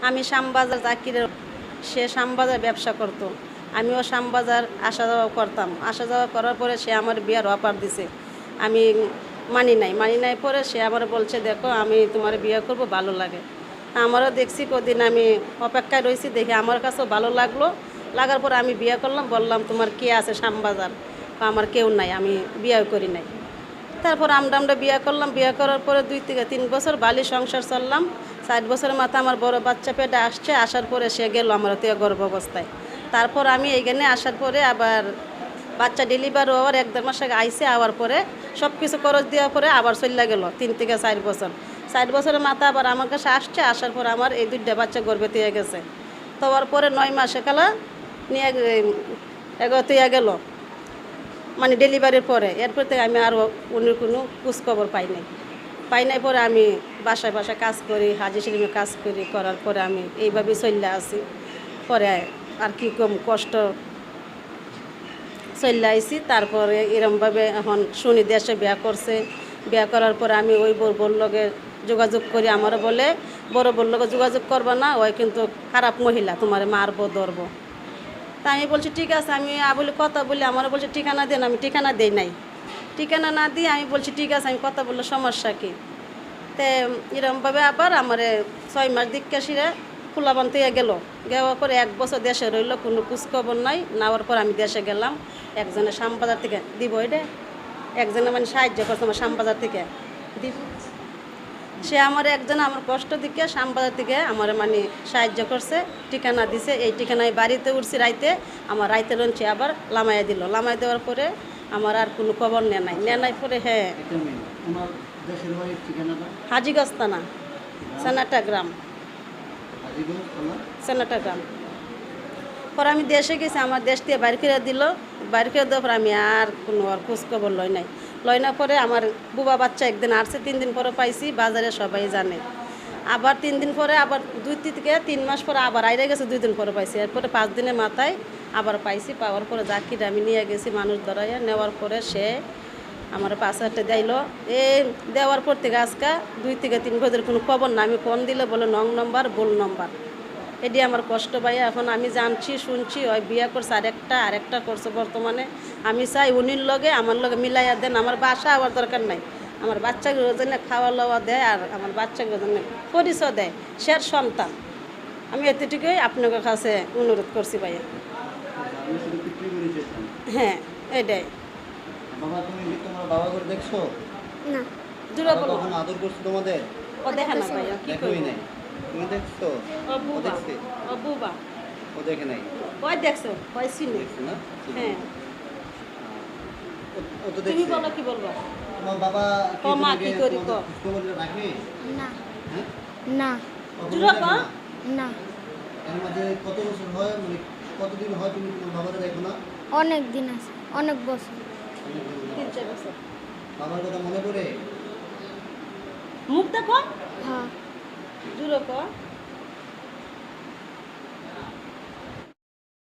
আমি শ্যামবাজার জাকিরের, সে শ্যামবাজার ব্যবসা করতো, আমিও শ্যামবাজার আসা যাওয়া করতাম। আসা যাওয়া করার পরে সে আমার বিয়ের অফার দিছে, আমি মানি নাই পরে সে আমার বলছে দেখো আমি তোমার বিয়ে করব, ভালো লাগে। আমারও দেখছি কদিন আমি অপেক্ষায় রয়েছি, দেখে আমার কাছেও ভালো লাগলো। লাগার পরে আমি বিয়ে করলাম, বললাম তোমার কে আছে শ্যামবাজার? আমার কেউ নাই, আমি বিয়ে করি নাই। তারপর আমরা বিয়ে করলাম, বিয়ে করার পরে 2 থেকে 3 বছর বালি সংসার চললাম। 4 বছরের মাথা আমার বড় বাচ্চা পেটে আসছে, আসার পরে সে গেল আমার তো গর্ভ অবস্থায়। তারপর আমি এইখানে আসার পরে আবার বাচ্চা ডেলিভারি হওয়ার 1-1.5 মাস আগে আইসে, আবার পরে সব কিছু খরচ দেওয়ার পরে আবার চলে গেল 3 থেকে 4 বছর। 4 বছরের মাথা আবার আমার কাছে আসছে, আসার পর আমার এই 2টা বাচ্চা গর্ভে দিয়ে গেছে। তো ওর পরে 9 মাসে কালা নিয়ে এগোতে গেল, মানে ডেলিভারির পরে। এরপর থেকে আমি আরও অন্য কোনো খোঁজখবর পাই নাই। পরে আমি বাসায় কাজ করি, হাজি সেলিমে কাজ করি, করার পরে আমি এইভাবে চলে আসি। পরে আর কি কম কষ্ট চলে আইসি। তারপরে এরমভাবে এখন শুনি দেশে বিয়া করছে। বিয়া করার পরে আমি ওই বড় লগে যোগাযোগ করি, আমারও বলে বড় লগে যোগাযোগ করবো না, ওই কিন্তু খারাপ মহিলা, তোমার মারবো ধরবো। তা আমি বলছি ঠিক আছে, আমি বলি কথা বলি, আমারও বলছে ঠিকানা দেন, আমি ঠিকানা দেই নাই। ঠিকানা না দিয়ে আমি বলছি ঠিক আছে, আমি কথা বললে সমস্যা কী? তো এরমভাবে আবার আমার 6 মাস দিক্কাশিরে খোলাবান থেকে যাওয়ার পরে 1 বছর দেশে রইল, কোনো খোঁজখবর নাই। নেওয়ার পর আমি দেশে গেলাম, একজনের শ্যামবাজার থেকে দিব, এটা একজনে মানে সাহায্য করছে আমার শ্যামবাজার থেকে দিব। সে আমার একজন আমার কষ্ট দিকে শ্যামবাজার থেকে আমার মানে সাহায্য করছে, ঠিকানা দিছে। এই ঠিকানায় বাড়িতে উঠছি রাইতে, আমার রাইতে লঞ্চে আবার লামাইয়া দিল। লামাই দেওয়ার পরে আমার আর কোনো খবর নেয় পরে হ্যাঁ হাজিগঞ্জ থানা, সেনাটা গ্রাম। পরে আমি দেশে গেছি, আমার দেশ থেকে বাইর করে দিল। বাইর করে দেওয়ার পর আমি আর কোনো আর খোঁজখবর লই না। পরে আমার বুবা বাচ্চা একদিন আসছে, 3 দিন পরে পাইছি, বাজারে সবাই জানে। আবার 3 দিন পরে আবার 2 থেকে 3 মাস পরে আবার আইরে গেছে, 2 দিন পরে পাইছি। এরপরে 5 দিনের মাথায় আবার পাইছি। পাওয়ার পরে জাকির আমি নিয়ে গেছি মানুষ ধরাইয়া। নেওয়ার পরে সে আমার 5,000 টাকা দিল। এই দেওয়ার পর থেকে আজকে 2 থেকে 3 বছরের কোনো খবর না। আমি ফোন দিলে বলে নং নম্বর, ভুল নম্বর। এটি আমার কষ্ট পাইয়া এখন আমি জানছি শুনছি ওই বিয়ে করছে, আরেকটা করছে বর্তমানে। আমি চাই উনির লগে আমার লগে মিলাইয়া দেন, আমার বাসা হওয়ার দরকার নাই। আমার বাচ্চাগুলোর জন্য খাওয়া দাওয়া দেয়, আর আমার বাচ্চাগুলোর জন্য পরিচয় দেয়, সের সন্তান। আমি এতটুকুই আপনাদের কাছে অনুরোধ করছি ভাইয়া। হ্যাঁ এটাই। বাবা তুমি কি তোমার বাবা করে দেখছো? না। দূরে বলো। কখন আদর করছে তোমাদের? ও দেখে না ভাইয়া, কি দেখোই করব? নাই। তুমি দেখছো? ও বুবা, দেখছে? ও বুবা। ও দেখে নাই। ওই দেখছো, ওই চিনি। দেখছে না? হ্যাঁ। ও তো তুমি দেখছে। বলো কি বলবা? তোমার বাবা ও মা কি করি কো? খবর রাখে? না। হ্যাঁ? না। কখনো জুড়ো দেখে কো? না? না। এর মাঝে কত বছর হয়, মানে কতদিন হয় তুমি তোমার বাবাকে দেখো না? অনেক দিন আছে, অনেক বছর। 3-4 বছর। বাবার কথা মনে পড়ে? মুখ দেখো, হ্যাঁ। জুড়ো কো।